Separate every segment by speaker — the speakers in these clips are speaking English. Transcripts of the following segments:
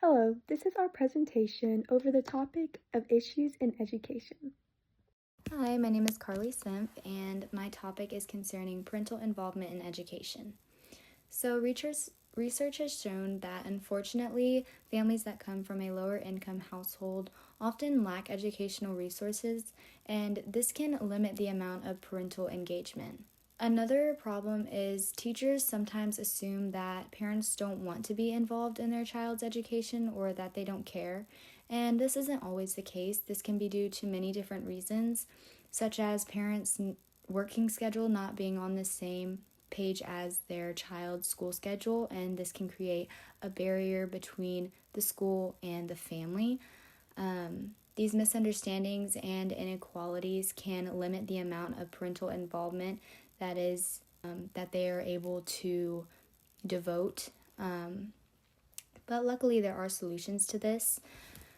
Speaker 1: Hello, this is our presentation over the topic of issues in education.
Speaker 2: Hi, my name is Carly Simpf, and my topic is concerning parental involvement in education. So, research has shown that unfortunately, families that come from a lower income household often lack educational resources, and this can limit the amount of parental engagement. Another problem is teachers sometimes assume that parents don't want to be involved in their child's education or that they don't care, and this isn't always the case. This can be due to many different reasons, such as parents' working schedule not being on the same page as their child's school schedule, and this can create a barrier between the school and the family. These misunderstandings and inequalities can limit the amount of parental involvement that they are able to devote. But luckily, there are solutions to this,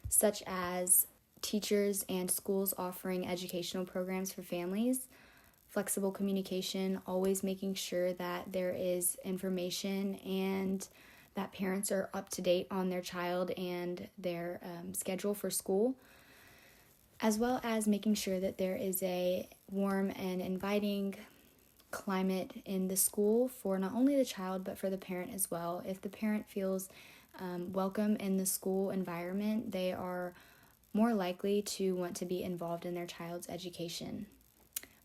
Speaker 2: such as teachers and schools offering educational programs for families, flexible communication, always making sure that there is information and that parents are up to date on their child and their schedule for school, as well as making sure that there is a warm and inviting climate in the school for not only the child but for the parent as well. If the parent feels welcome in the school environment, they are more likely to want to be involved in their child's education.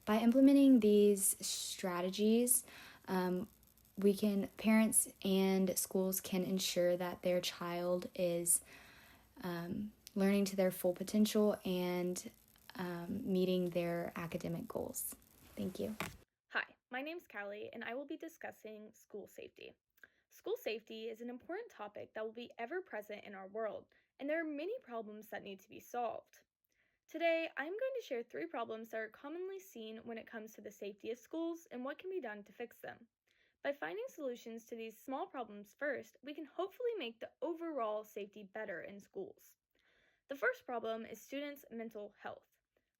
Speaker 2: By implementing these strategies, parents and schools can ensure that their child is learning to their full potential and meeting their academic goals. Thank you.
Speaker 3: Hi, my name's Callie, and I will be discussing school safety. School safety is an important topic that will be ever present in our world, and there are many problems that need to be solved. Today, I'm going to share 3 problems that are commonly seen when it comes to the safety of schools and what can be done to fix them. By finding solutions to these small problems first, we can hopefully make the overall safety better in schools. The first problem is students' mental health.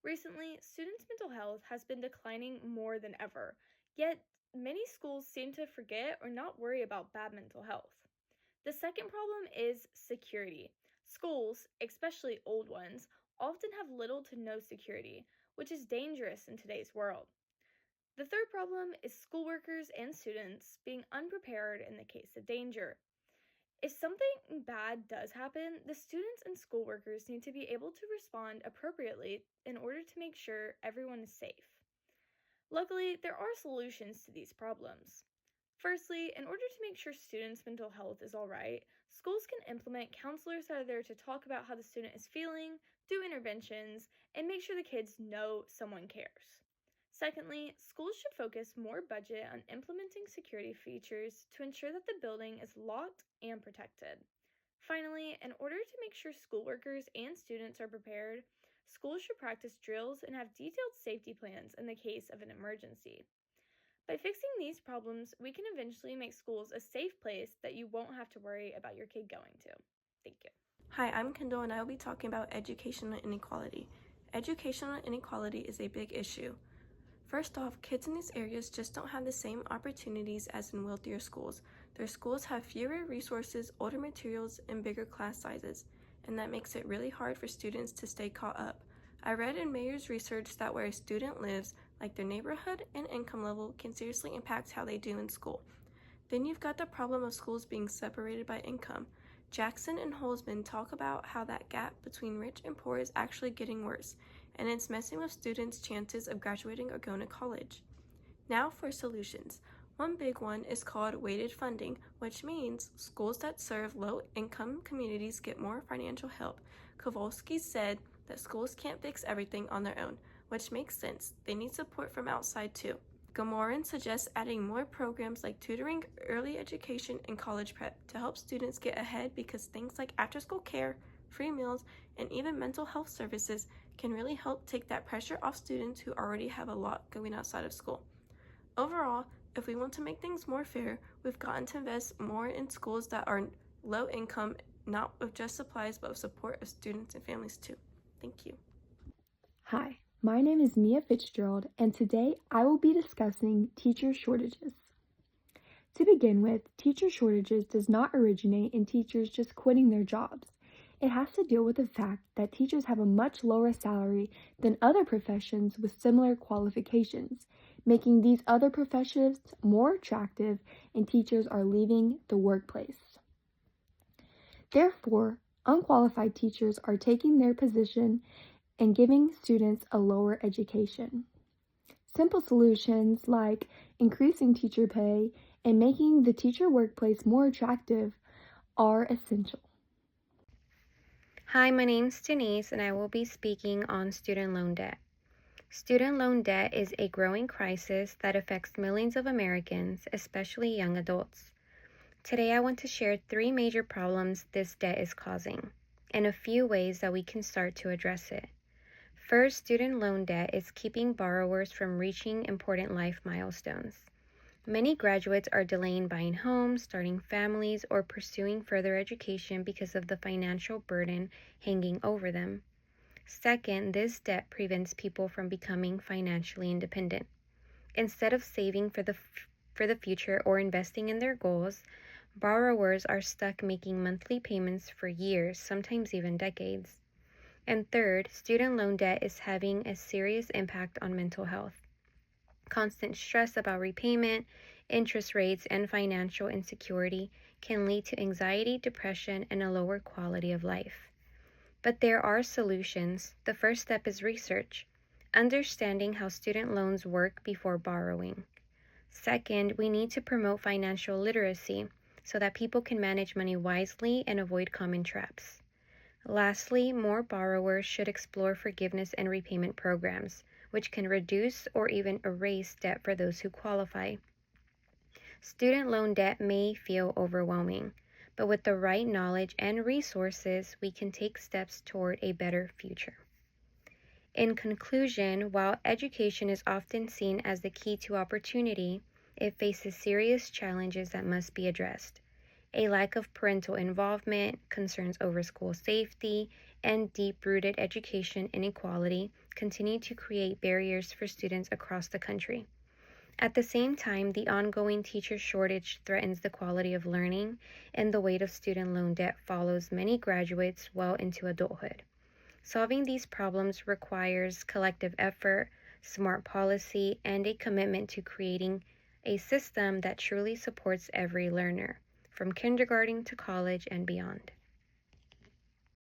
Speaker 3: Recently, students' mental health has been declining more than ever, yet many schools seem to forget or not worry about bad mental health. The second problem is security. Schools, especially old ones, often have little to no security, which is dangerous in today's world. The third problem is school workers and students being unprepared in the case of danger. If something bad does happen, the students and school workers need to be able to respond appropriately in order to make sure everyone is safe. Luckily, there are solutions to these problems. Firstly, in order to make sure students' mental health is alright, schools can implement counselors that are there to talk about how the student is feeling, do interventions, and make sure the kids know someone cares. Secondly, schools should focus more budget on implementing security features to ensure that the building is locked and protected. Finally, in order to make sure school workers and students are prepared, schools should practice drills and have detailed safety plans in the case of an emergency. By fixing these problems, we can eventually make schools a safe place that you won't have to worry about your kid going to. Thank you.
Speaker 4: Hi, I'm Kendall, and I will be talking about educational inequality. Educational inequality is a big issue. First off, kids in these areas just don't have the same opportunities as in wealthier schools. Their schools have fewer resources, older materials, and bigger class sizes, and that makes it really hard for students to stay caught up. I read in Mayer's research that where a student lives, like their neighborhood and income level, can seriously impact how they do in school. Then you've got the problem of schools being separated by income. Jackson and Holzman talk about how that gap between rich and poor is actually getting worse, and it's messing with students' chances of graduating or going to college. Now for solutions. One big one is called weighted funding, which means schools that serve low-income communities get more financial help. Kowalski said that schools can't fix everything on their own, which makes sense. They need support from outside too. Gamoran suggests adding more programs like tutoring, early education, and college prep to help students get ahead because things like after-school care, free meals, and even mental health services can really help take that pressure off students who already have a lot going outside of school. Overall, if we want to make things more fair, we've got to invest more in schools that are low income, not with just supplies, but with support of students and families too. Thank you.
Speaker 1: Hi, my name is Mia Fitzgerald, and today I will be discussing teacher shortages. To begin with, teacher shortages does not originate in teachers just quitting their jobs. It has to deal with the fact that teachers have a much lower salary than other professions with similar qualifications, making these other professions more attractive, and teachers are leaving the workplace. Therefore, unqualified teachers are taking their position and giving students a lower education. Simple solutions like increasing teacher pay and making the teacher workplace more attractive are essential.
Speaker 5: Hi, my name's Denise, and I will be speaking on student loan debt. Student loan debt is a growing crisis that affects millions of Americans, especially young adults. Today, I want to share 3 major problems this debt is causing, and a few ways that we can start to address it. First, student loan debt is keeping borrowers from reaching important life milestones. Many graduates are delaying buying homes, starting families, or pursuing further education because of the financial burden hanging over them. Second, this debt prevents people from becoming financially independent. Instead of saving for the future or investing in their goals, borrowers are stuck making monthly payments for years, sometimes even decades. And third, student loan debt is having a serious impact on mental health. Constant stress about repayment, interest rates, and financial insecurity can lead to anxiety, depression, and a lower quality of life. But there are solutions. The first step is research, understanding how student loans work before borrowing. Second, we need to promote financial literacy so that people can manage money wisely and avoid common traps. Lastly, more borrowers should explore forgiveness and repayment programs, which can reduce or even erase debt for those who qualify. Student loan debt may feel overwhelming, but with the right knowledge and resources, we can take steps toward a better future. In conclusion, while education is often seen as the key to opportunity, it faces serious challenges that must be addressed. A lack of parental involvement, concerns over school safety, and deep-rooted education inequality continue to create barriers for students across the country. At the same time, the ongoing teacher shortage threatens the quality of learning, and the weight of student loan debt follows many graduates well into adulthood. Solving these problems requires collective effort, smart policy, and a commitment to creating a system that truly supports every learner, from kindergarten to college and beyond.